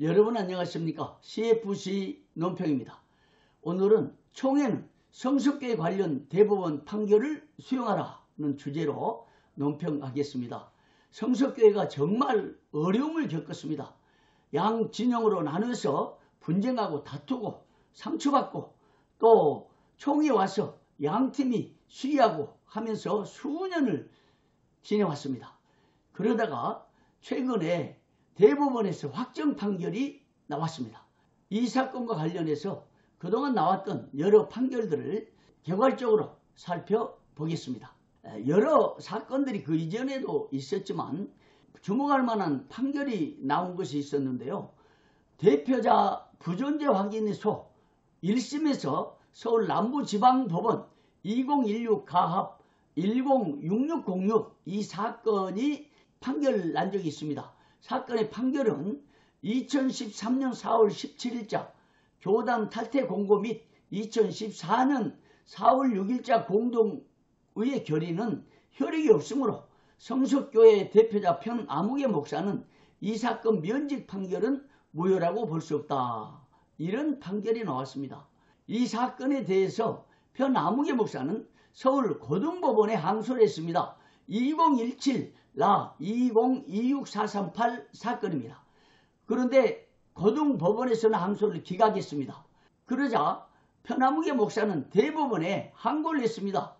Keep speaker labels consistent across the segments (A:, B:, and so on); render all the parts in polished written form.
A: 여러분 안녕하십니까? CFC 논평입니다. 오늘은 총회는 성석교에 관련 대법원 판결을 수용하라는 주제로 논평하겠습니다. 성석교회가 정말 어려움을 겪었습니다. 양 진영으로 나눠서 분쟁하고 다투고 상처받고 또 총회에 와서 양팀이 시위하고 하면서 수년을 지내왔습니다. 그러다가 최근에 대법원에서 확정 판결이 나왔습니다. 이 사건과 관련해서 그동안 나왔던 여러 판결들을 개괄적으로 살펴보겠습니다. 여러 사건들이 그 이전에도 있었지만 주목할 만한 판결이 나온 것이 있었는데요. 대표자 부존재 확인소 1심에서 서울 남부지방법원 2016 가합 106606 이 사건이 판결 난 적이 있습니다. 사건의 판결은 2013년 4월 17일자 교단 탈퇴 공고 및 2014년 4월 6일자 공동의회 결의는 효력이 없으므로 성석교회 대표자 편아무개 목사는 이 사건 면직 판결은 무효라고 볼 수 없다. 이런 판결이 나왔습니다. 이 사건에 대해서 편아무개 목사는 서울 고등법원에 항소를 했습니다. 2017라 2026438 사건입니다. 그런데 고등법원에서는 항소를 기각했습니다. 그러자 편아무개 목사는 대법원에 항고를 했습니다.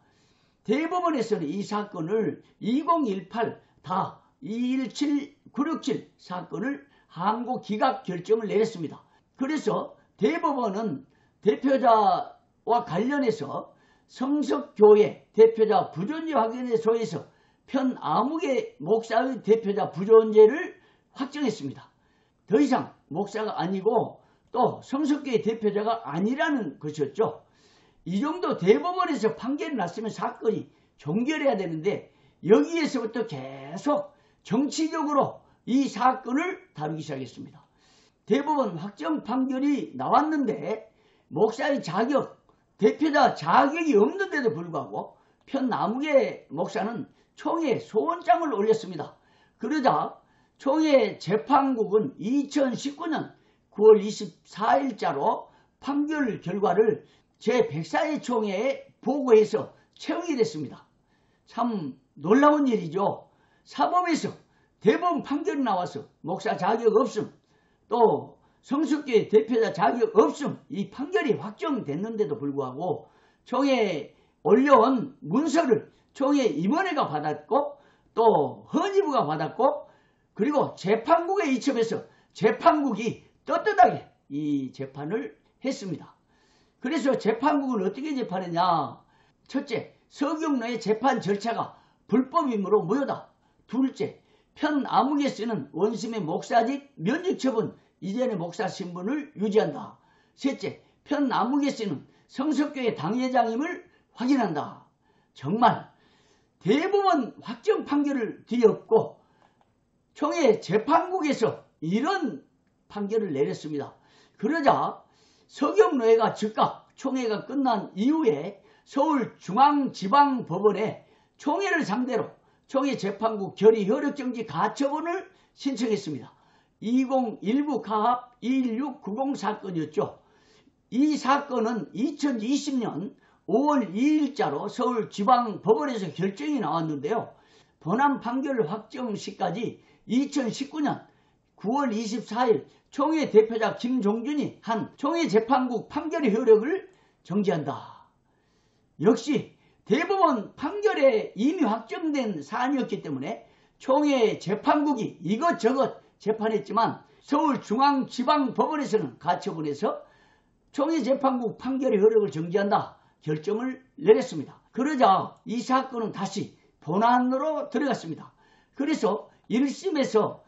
A: 대법원에서는 이 사건을 2018다 217967 사건을 항고 기각 결정을 내렸습니다. 그래서 대법원은 대표자와 관련해서 성석교회 대표자 부존재 확인소에서 편아무개 목사의 대표자 부존재를 확정했습니다. 더 이상 목사가 아니고 또 성석교회 대표자가 아니라는 것이었죠. 이 정도 대법원에서 판결이 났으면 사건이 종결해야 되는데 여기에서부터 계속 정치적으로 이 사건을 다루기 시작했습니다. 대법원 확정 판결이 나왔는데 목사의 자격, 대표자 자격이 없는데도 불구하고 편아무개 목사는 총회 소원장을 올렸습니다. 그러자 총회 재판국은 2019년 9월 24일자로 판결 결과를 제104회 총회에 보고해서 채용이 됐습니다. 참 놀라운 일이죠. 사법에서 대법원 판결이 나와서 목사 자격 없음, 또 성석교회 대표자 자격 없음 이 판결이 확정됐는데도 불구하고 총회에 올려온 문서를 총회 임원회가 받았고 또 헌의부가 받았고 그리고 재판국에 이첩해서 재판국이 떳떳하게 이 재판을 했습니다. 그래서 재판국은 어떻게 재판했냐? 첫째, 서경로의 재판 절차가 불법이므로 무효다. 둘째, 편아무개 씨는 원심의 목사직 면직 처분 이전의 목사 신분을 유지한다. 셋째, 편아무개 씨는 성석교회 당회장임을 확인한다. 정말 대법원 확정 판결을 뒤엎고 총회 재판국에서 이런 판결을 내렸습니다. 그러자 서경노회가 즉각 총회가 끝난 이후에 서울중앙지방법원에 총회를 상대로 총회 재판국 결의 효력정지 가처분을 신청했습니다. 2019 가합 21690 사건이었죠. 이 사건은 2020년 5월 2일자로 서울지방법원에서 결정이 나왔는데요. 본안 판결 확정 시까지 2019년 9월 24일 총회 대표자 김종준이 한 총회 재판국 판결의 효력을 정지한다. 역시 대법원 판결에 이미 확정된 사안이었기 때문에 총회 재판국이 이것저것 재판했지만 서울중앙지방법원에서는 가처분해서 총회 재판국 판결의 효력을 정지한다 결정을 내렸습니다. 그러자 이 사건은 다시 본안으로 들어갔습니다. 그래서 1심에서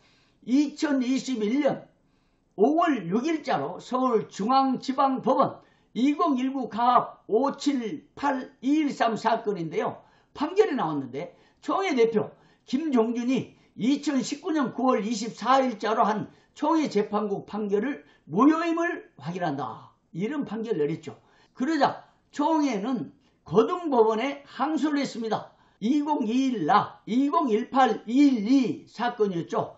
A: 2021년 5월 6일자로 서울중앙지방법원 2019 가합 578213 사건인데요. 판결이 나왔는데 총회 대표 김종준이 2019년 9월 24일자로 한 총회 재판국 판결을 무효임을 확인한다. 이런 판결을 내렸죠. 그러자 총회는 고등법원에 항소를 했습니다. 2021나 2018-212 사건이었죠.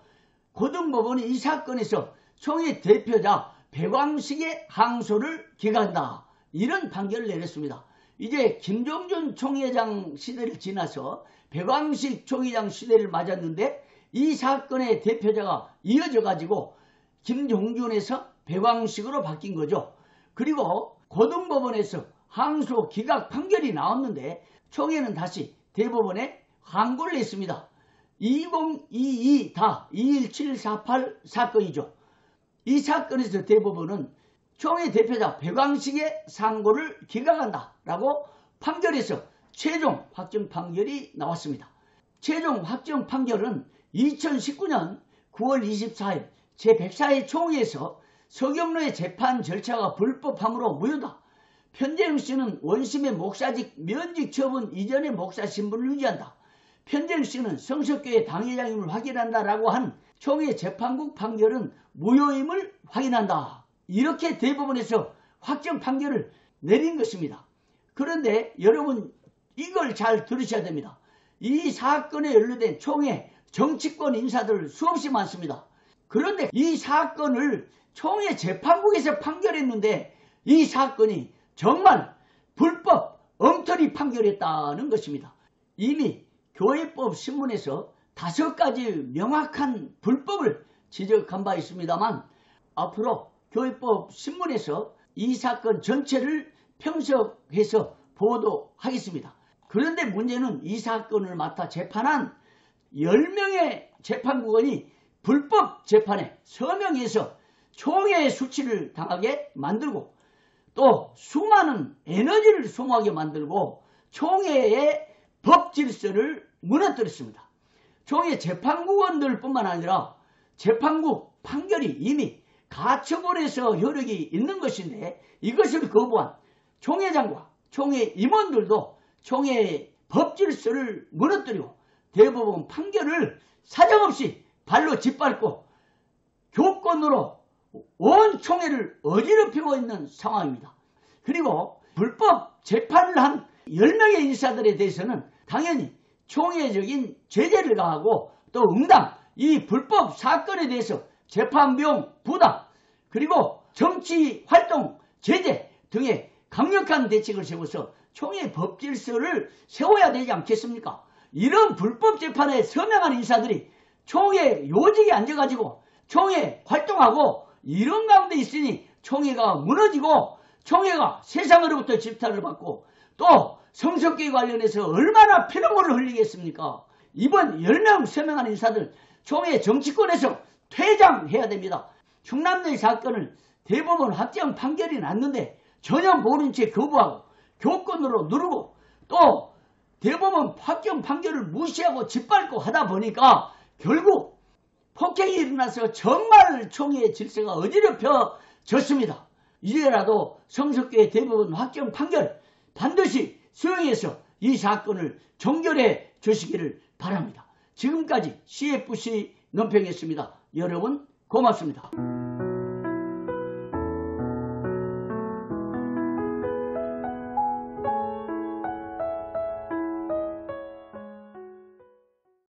A: 고등법원이 이 사건에서 총회 대표자 백왕식의 항소를 기각한다. 이런 판결을 내렸습니다. 이제 김종준 총회장 시대를 지나서 백왕식 총회장 시대를 맞았는데 이 사건의 대표자가 이어져 가지고 김종준에서 백왕식으로 바뀐 거죠. 그리고 고등법원에서 항소 기각 판결이 나왔는데 총회는 다시 대법원에 항고를 냈습니다. 2022-21748 사건이죠. 이 사건에서 대법원은 총회 대표자 백왕식의 상고를 기각한다라고 판결해서 최종 확정 판결이 나왔습니다. 최종 확정 판결은 2019년 9월 24일 제104회 총회에서 서경로의 재판 절차가 불법함으로 무효다. 편재영 씨는 원심의 목사직 면직 처분 이전의 목사 신분을 유지한다. 편재영 씨는 성석교회 당회장임을 확인한다라고 한 총회 재판국 판결은 무효임을 확인한다. 이렇게 대법원에서 확정 판결을 내린 것입니다. 그런데 여러분 이걸 잘 들으셔야 됩니다. 이 사건에 연루된 총회 정치권 인사들 수없이 많습니다. 그런데 이 사건을 총회 재판국에서 판결했는데 이 사건이 정말 불법 엉터리 판결했다는 것입니다. 이미 교회법 신문에서 5가지 명확한 불법을 지적한 바 있습니다만 앞으로 교회법 신문에서 이 사건 전체를 평석해서 보도하겠습니다. 그런데 문제는 이 사건을 맡아 재판한 10명의 재판국원이 불법 재판에 서명해서 총회의 수치를 당하게 만들고 또 수많은 에너지를 소모하게 만들고 총회의 법 질서를 무너뜨렸습니다. 총회 재판국원들 뿐만 아니라 재판국 판결이 이미 가처분에서 효력이 있는 것인데 이것을 거부한 총회장과 총회 임원들도 총회의 법 질서를 무너뜨리고 대법원 판결을 사정없이 발로 짓밟고 교권으로 온 총회를 어지럽히고 있는 상황입니다. 그리고 불법 재판을 한 10명의 인사들에 대해서는 당연히 총회적인 제재를 가하고 또 응당 이 불법 사건에 대해서 재판비용 부담 그리고 정치활동 제재 등의 강력한 대책을 세워서 총회 법 질서를 세워야 되지 않겠습니까? 이런 불법 재판에 서명한 인사들이 총회 요직에 앉아가지고 총회 활동하고 이런 가운데 있으니 총회가 무너지고 총회가 세상으로부터 질타를 받고 또 성석교회 관련해서 얼마나 피눈물을 흘리겠습니까? 이번 10명 서명한 인사들 총회 정치권에서 퇴장해야 됩니다. 충남도의 사건을 대법원 확정 판결이 났는데 전혀 모른 채 거부하고 교권으로 누르고 또 대법원 확정 판결을 무시하고 짓밟고 하다 보니까 결국 폭행이 일어나서 정말 총회의 질서가 어지럽혀졌습니다. 이제라도 성석교회 대법원 확정 판결 반드시 수용해서 이 사건을 종결해 주시기를 바랍니다. 지금까지 CFC 논평이었습니다. 여러분 고맙습니다.